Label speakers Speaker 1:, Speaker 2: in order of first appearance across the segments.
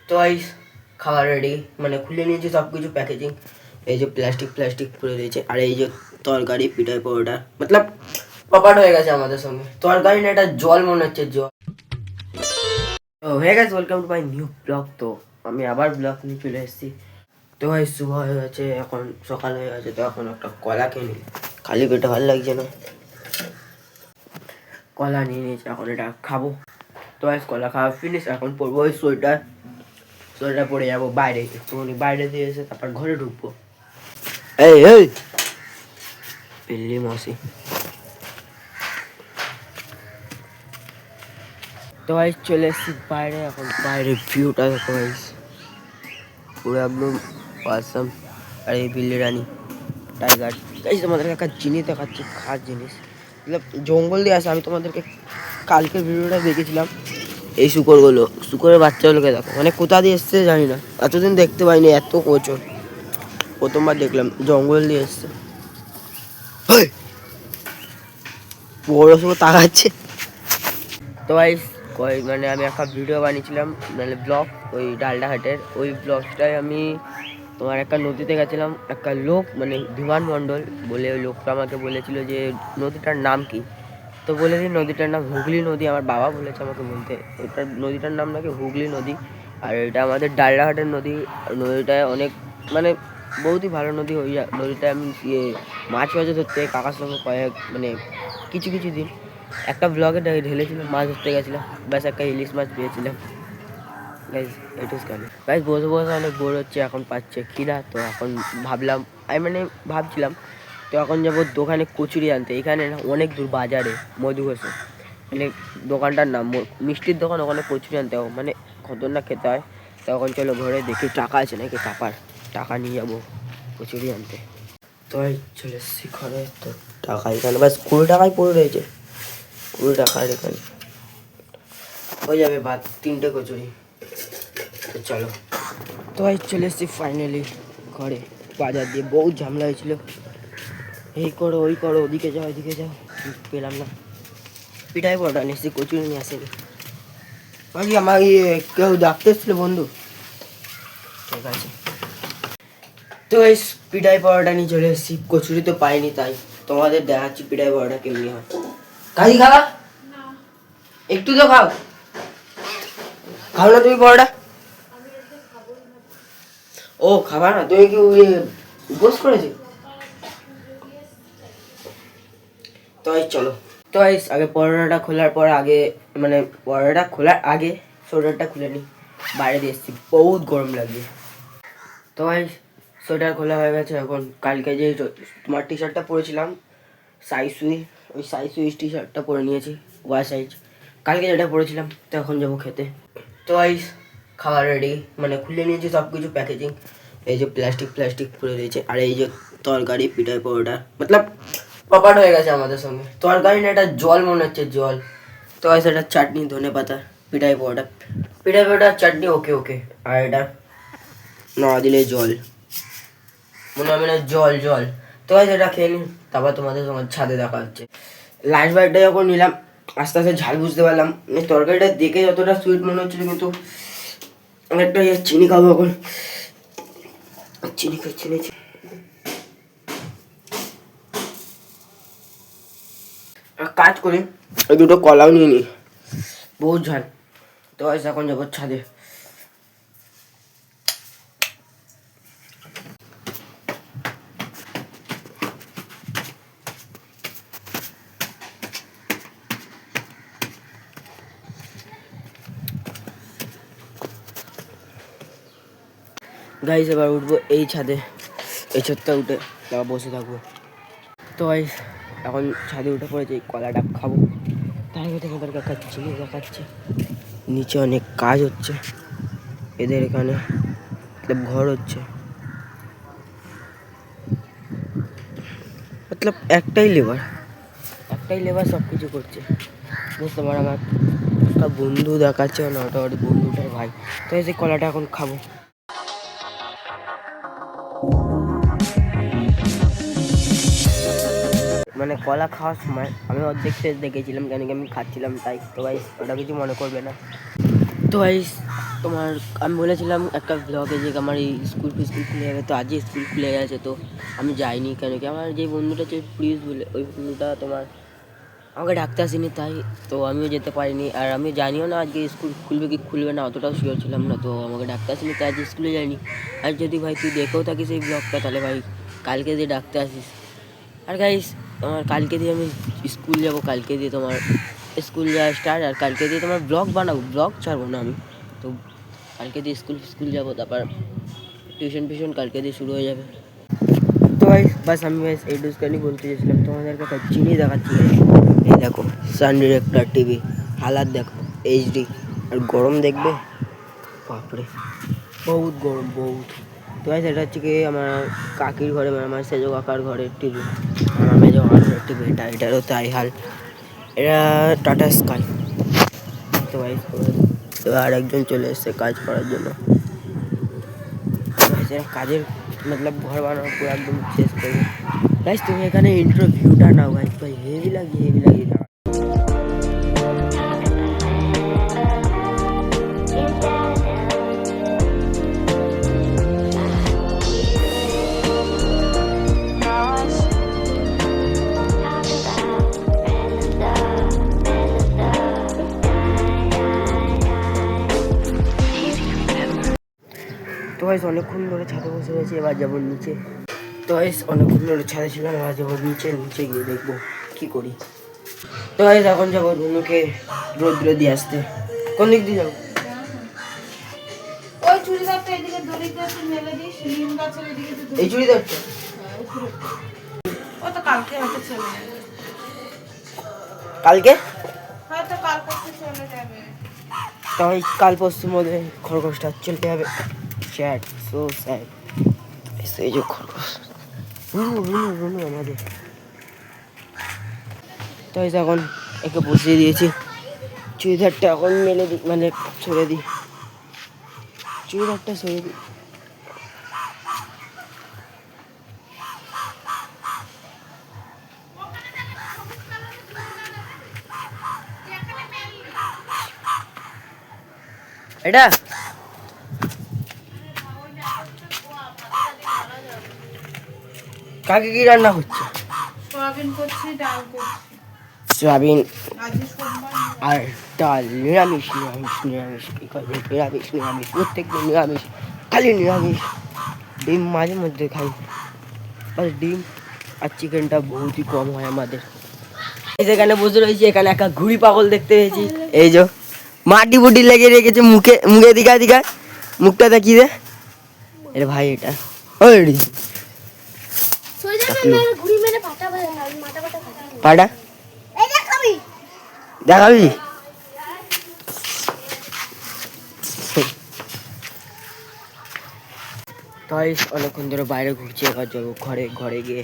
Speaker 1: তো গাইস খাবার রেডি, মানে খুলে নিয়েছি সব কিছু প্যাকেজিং। এই যে প্লাস্টিক পরে রয়েছে, আর এই যে তরকারি পিঠাই পরোটা, মতলব পপাট হয়ে গেছে আমাদের সঙ্গে। তরকারি না, এটা জল মনে হচ্ছে, জল। তো হয়ে গেছে, welcome to my new blog. তো আমি আবার ব্লগ নিয়ে চলে এসেছি। তো ভাই শুভ হয়ে গেছে, এখন সকাল হয়ে গেছে। তো এখন একটা কলা খেয়ে নিই, খালি পেটে ভালো লাগছে না। কলা নিয়ে নিয়েছি, এখন এটা খাবো। তো ভাই কলা খাওয়া ফিনিশ, এখন পরবো ওই সোয়েটার পরে যাবো বাইরে, একটুখানি বাইরে দিয়ে এসে তারপর ঘরে ঢুকবো। এই এই পিল্লি মাসি। তো ভাই চলে এসেছি বাইরে, এখন বাইরের ভিউটা দেখো ভাই, পুরো একদম অসাম। আর এই বিল্লি রানী টাইগার গাইস, তোমাদেরকে একটা জিনিস দেখাচ্ছি, খাস জিনিস, মতলব জঙ্গল দিয়ে আসে। আমি তোমাদেরকে কালকের ভিডিওটা দেখেছিলাম, এই শুকরের বাচ্চাগুলোকে দেখো, মানে কোথা দিয়ে এসছে জানি না, এতদিন দেখতে পাইনি এত কোচর। প্রথমবার দেখলাম, জঙ্গল দিয়ে এসছে। বড় শুকর তাকাচ্ছে। তো ভাই মানে আমি একটা ভিডিও বানিয়েছিলাম, মানে ব্লগ, ওই ডালডাহাটের ওই ব্লগটায় আমি তোমার একটা নদীতে গেছিলাম। একটা লোক, মানে বিমান মণ্ডল বলে, ওই লোকটা আমাকে বলেছিল যে নদীটার নাম কি। তো বলে দিই নদীটার নাম হুগলি নদী। আমার বাবা বলেছে আমাকে বলতে, ওটার নদীটার নাম নাকি হুগলি নদী। আর এটা আমাদের ডালডাহাটের নদী। নদীটায় অনেক, মানে বহুতই ভালো নদী। ওই নদীটায় আমি মাছ ধরতে কাকার সঙ্গে মানে কিছু দিন একটা ব্লগে ঢেলেছিলাম, মাছ ধরতে গেছিলাম, ব্যাস একটা ইলিশ মাছ পেয়েছিলাম। Guys it is coming. Guys বসে অনেক বোর হচ্ছে, এখন পাচ্ছে খিদা। তো এখন ভাবছিলাম তো এখন যাবো দোকানে কচুরি আনতে। এখানে না অনেক দূর, বাজারে মধুঘোষে, মানে দোকানটার নাম মিষ্টির দোকান, ওখানে কচুরি আনতে হবে, মানে খতরনাক খেতে হয়। তখন চলো ঘরে দেখি টাকা আছে নাকি, টাকা নিয়ে যাবো কচুরি আনতে। তো চলে এসছি ঘরে। তো টাকা এখানে ব্যাস 20 টাকায় পড়ে রয়েছে, 20 টাকার এখানে হয়ে যাবে ভাত 3টে কচুরি। তো চলো, তো চলে এসেছি ফাইনালি ঘরে। বাজার দিয়ে বহুত ঝামেলা হয়েছিল, এই করো ওই করো, ওদিকে যাও এদিকে যাও, পেলাম না। পিঠাই পরোটা নিয়েছি, কচুরি নিয়ে আসেনি। বাকি আমার কেউ ডাকতে এসেছিল, বন্ধু। ঠিক আছে, তো এই পিঠাই পরোটা নিয়ে চলে এসেছি, কচুরি তো পাইনি, তাই তোমাদের দেখাচ্ছি পিঠাই পরোটা কেমনি হয়। কাজী খাবা? একটু তো খাও না তুমি পরোটা? ও খাবা না তুমি? কি উপোস করেছি? তো চলো, তো আগে পরোটাটা খোলার পর আগে, মানে পরোটাটা খোলার আগে সোয়েটারটা খুলে নিই। বাইরে দিয়ে এসেছি, বহুত গরম লাগছে। তো সোয়েটার খোলা হয়ে গেছে। এখন কালকে যে তোমার টি শার্টটা পরেছিলাম ওই সুইচ টি শার্টটা পরে নিয়েছি, ওয়াই সাইজ, কালকে যেটা পরেছিলাম। তো এখন যাবো খেতে। তো খাবার রেডি, মানে খুলে নিয়েছি সব কিছু প্যাকেজিং। এই যে প্লাস্টিক পরে রয়েছে, আর এই যে তরকারি পিঠাই পরোটা, মতলব পপাট হয়ে গেছে আমাদের সঙ্গে। তরকারি না, এটা জল মনে হচ্ছে, জল। তো এটা চাটনি, ধনে পাতা, পিঠাই পরোটা চাটনি, ওকে। আর এটা না দিলে জল, মনে হবে না, জল। তো এটা খেয়ে নিন, তারপর তোমাদের সঙ্গে ছাদে দেখা হচ্ছে। লাস্ট বাইটটা যখন নিলাম, আস্তে আস্তে ঝাল বুঝতে পারলাম। তরকারিটা দেখে যতটা সুইট মনে হচ্ছিল, কিন্তু অনেকটা চিনি খাবো এখন, চিনি খাচ্ছি। কাজ করি, ওই দুটো কলাও নিয়ে নিই, বহুত ঝাল। তো এখন যাবো ছাদে। গাইস এবার উঠবো এই ছাদে, এই ছাদটা উঠে তারপর বসে থাকবো। তো এখন ছাদে উঠে পড়েছে, এই কলাটা খাবো। তার আগে তোমাদেরকে একটা জিনিস দেখাচ্ছি, নিচে অনেক কাজ হচ্ছে এদের এখানে, ঘর হচ্ছে, মতলব একটাই লেবার সব কিছু করছে। তোমার আমার একটা বন্ধু দেখাচ্ছে, না ওটা ওর বন্ধুটার ভাই। তো এই কলাটা এখন খাবো। মানে কলা খাওয়ার সময় আমি অর্ধেক শেষ দেখেছিলাম, কেন কি আমি খাচ্ছিলাম তাই। তো ওটা কিছু মনে করবে না। তো গাইস তোমার আমি বলেছিলাম একটা ব্লগে যে আমার এই স্কুল খুলে যাবে, তো আজই স্কুল খুলে গেছে। তো আমি যাইনি কেন কি আমার যে বন্ধুটা হচ্ছে প্লিজ বলে, ওই বন্ধুটা তোমার আমাকে ডাকতে আসেনি, তাই তো আমিও যেতে পারিনি। আর আমি জানিও না আজকে স্কুল খুলবে কি খুলবে না, অতটাও শিওর ছিলাম না। তো আমাকে ডাকতে আসেনি, তাই আজ স্কুলে যাইনি। আর যদি ভাই তুই দেখেও থাকিস এই ব্লগটা, তাহলে ভাই কালকে দিয়ে ডাকতে আসিস। আর গাইস তোমার কালকে দিয়ে আমি স্কুল যাব, কালকে দিয়ে তোমার স্কুল যাওয়া স্টার্ট। আর কালকে দিয়ে তোমার ব্লগ বানাবো, ব্লগ ছাড়বো না আমি। তো কালকে দিয়ে স্কুল যাবো, তারপর টিউশন কালকে দিয়ে শুরু হয়ে যাবে। তো ভাই বাস আমি ভাই এই ডুসকানি বলতে চেয়েছিলাম তোমাদের কথা চিনি দেখাচ্ছি। এই দেখো সান ডিরেক্টর টিভি, হালাত দেখো এইচডি। আর গরম দেখবে, বাপরে বহুত গরম বহুত। তো ভাই সেটা হচ্ছে কি আমার কাকির ঘরে, মানে আমার সেজো কাকার ঘরের টিভি, আমার মেজো কাকার ঘরের টিভি। এটারও তাই হাল। এটা টাটা স্কাই। তো ভাই তো আর একজন চলে এসছে কাজ করার জন্য। কাজের মতলব ঘর বানানো পুরো একদম শেষ করবে। গাইস তুমি এখানে ইন্টারভিউটা নাও গাইস, ভাই হেভি লাগে হেভি লাগে। তো গাইস অনেকক্ষণ ধরে ছাদে বসে রয়েছে, এবার যাবো নিচে। তো গাইস অনেকক্ষণ ধরে ছাদে ছিলাম, এবার যাবো নিচে গিয়ে দেখবো কি করি। তো গাইস এখন যাবো রুনুকে রোদ্রে দিয়ে আসতে। কোন দিক দিয়ে যাবো?
Speaker 2: ওই চুড়িদারটা এদিকে দড়িতে একটু মেলে দিস, নিম গাছের এদিকে একটু
Speaker 1: এই চুড়িদারটা
Speaker 2: ও তো কালকে হয়তো চলে যাবে,
Speaker 1: কালকে,
Speaker 2: হয়তো কাল পরশু চলে যাবে।
Speaker 1: তাই কাল পরশুর মধ্যে খরগোশটা চলে যাবে। Sad, so sad. এই যে খরগোশ রুনু আমাদের। তো এখন একে বসিয়ে দিয়েছি, চুড়িদারটা এখন মেলে দিই, মানে সরে দিই, চুড়িদারটা সরে দিই। এটা কাকে কি রান্না হচ্ছে?
Speaker 2: সয়াবিন করছি, ডাল করছি।
Speaker 1: সয়াবিন
Speaker 2: আজকে সোমবার।
Speaker 1: আর ডাল, নিরামিষ কি করে, নিরামিষ প্রত্যেকদিন নিরামিষ, খালি নিরামিষ। ডিম মাঝে মধ্যে খাই, আর ডিম আর চিকেনটা বহুতই কম হয় আমাদের। যেখানে বসে রয়েছি এখানে একটা ঘুড়ি পাগল দেখতে পেয়েছি। এই যে মাটি বুটি লেগে রেখেছে মুখে দিঘা মুখটা দেখি রে। এরে ভাই এটা পাটা দেখাবি? তাই অনেকক্ষণ ধরে বাইরে ঘুরছি, এবার যাবো ঘরে গিয়ে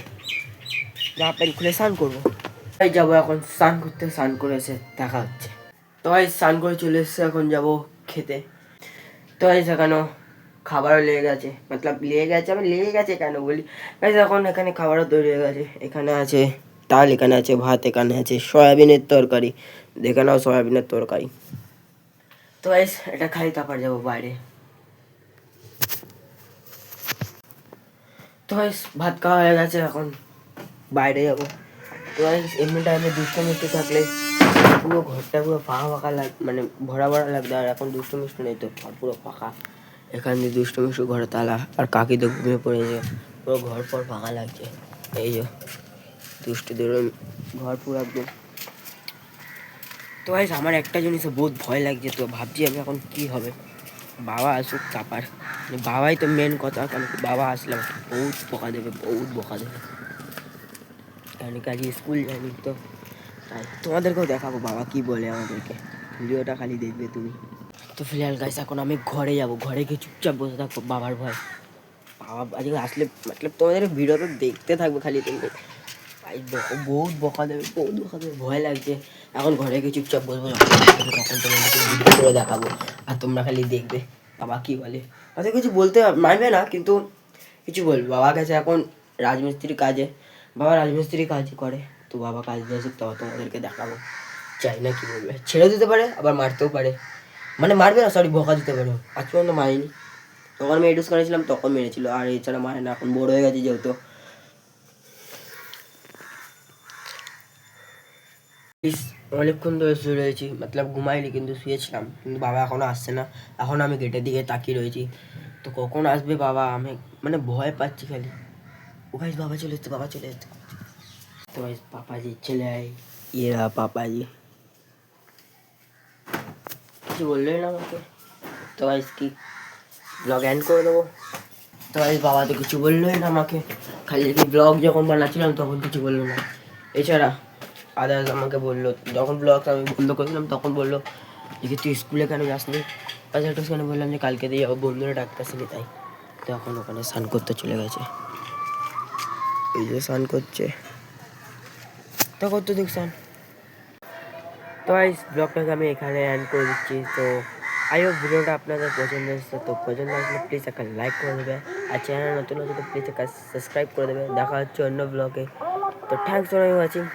Speaker 1: জামা প্যান্ট খুলে স্নান করবো। তাই যাবো এখন স্নান করতে, স্নান করে এসে দেখা হচ্ছে। তো ভাই স্নান করে চলে এসছে, এখন যাব খেতে। তো ভাই সেখানে খাবারও লেগে গেছে, মতলব লেগে গেছে কেন বলি ভাই, এখন এখানে খাবারও তৈরি হয়ে গেছে। এখানে আছে ডাল, এখানে আছে ভাত, এখানে আছে সয়াবিনের তরকারি, দেখে নাও সয়াবিনের তরকারি। তো ভাই এটা খাই, তারপর যাবো বাইরে। তো ভাই ভাত খাওয়া হয়ে গেছে, এখন বাইরে যাবো। তো ভাই এমনি টাইমে দুষ্ট মিষ্টি থাকলে পুরো ঘরটা পুরো ফাঁকা মানে ভরা লাগতো। আর এখন দুষ্ট মিষ্টি নেই, তো ঘর পুরো ফাঁকা। এখান দিয়ে দুষ্ট মিষ্টি ঘরে তালা, আর কাকি তো ঘুমিয়ে পড়েছে, পুরো ঘর পর ফাঁকা লাগছে। এই যে দুষ্টুদের ঘর পুরো একদম। তো ভাই আমার একটা জিনিসে বহুত ভয় লাগছে, তো ভাবছি আমি এখন কি হবে। বাবা আসুক তারপর, বাবাই তো মেন কথা, কারণ বাবা আসলে আমাকে বহুত বকা দেবে কারণ কাজে স্কুল যায়নি তো। তাই তোমাদেরকেও দেখাবো বাবা কি বলে আমাদেরকে, ভিডিওটা খালি দেখবে তুমি। তো ফিলহাল গাইস এখন আমি ঘরে যাবো, ঘরে গিয়ে চুপচাপ বসে থাকবো বাবার ভয়। বাবা আজকে আসলে মতলব তোমাদের ভিডিও তো দেখতে থাকবে খালি তুমি, ভাই বহুত বকা দেবে ভয় লাগছে। এখন ঘরে গিয়ে চুপচাপ বসবো, তখন তোমাদেরকে ভিডিও করে দেখাবো, আর তোমরা খালি দেখবে বাবা কি বলে। হয়তো কিছু বলতে মানবে না, কিন্তু কিছু বলবে। বাবা গেছে এখন রাজমিস্ত্রি কাজ করে, তো বাবা কাজ দিয়ে আসুক, তবে তোমাদেরকে দেখাবো। চাই না কি বলবে, ছেড়ে দিতে পারে আবার মারতেও পারে, মানে মারবে না, সরি, বকা দিতে পারো। আজ পর্যন্ত মারিনি। তখন আমি এডুস করেছিলাম তখন মেরেছিল, আর এছাড়া মারে না, এখন বড় হয়ে গেছে যেহেতু। প্লিজ, অনেকক্ষণ ধরে শুয়ে রয়েছি, মতলব ঘুমাইনি কিন্তু শুয়েছিলাম, কিন্তু বাবা এখনও আসছে না। এখন আমি গেটের দিকে তাকিয়ে রয়েছি, তো কখন আসবে বাবা, আমি মানে ভয় পাচ্ছি খালি। ও ভাই, বাবা চলে এসছে, বাবা চলে এসছে। তো ভাই পাপাজি চলে আয়, ইয়ে রहा পাপাজি। কিছু বললেই না আমাকে। তো ভাই কি ব্লগ এন্ড করে দেবো। তো ভাই বাবা তো কিছু বললোই না আমাকে, খালি ব্লগ যখন বানাচ্ছিলাম তখন কিছু বললো না। এছাড়া আদার্স আমাকে বললো, যখন ব্লগ আমি বন্ধ করেছিলাম তখন বললো যে তুই স্কুলে কেন যাসনি। আচ্ছা, একটু সেখানে বললাম যে কালকে দিয়ে যাবো, বন্ধুরা ডাকতেছিলি তাই। তো এখন ওখানে স্নান করতে চলে গেছে, এই যে স্নান করছে, তো করতে দেখ স্নান। তো ভাই ব্লগটাকে আমি এখানে এন্ড করে দিচ্ছি। তো আই হোপ ভিডিওটা আপনাদের পছন্দ এসেছে, তো পছন্দ আসলে প্লিজ একটা লাইক করে দেবে, আর চ্যানেল নতুন হচ্ছে তো প্লিজ একটা সাবস্ক্রাইব করে দেবে। দেখা হচ্ছে অন্য ব্লগে। তো থ্যাংকস ফর ওয়াচিং।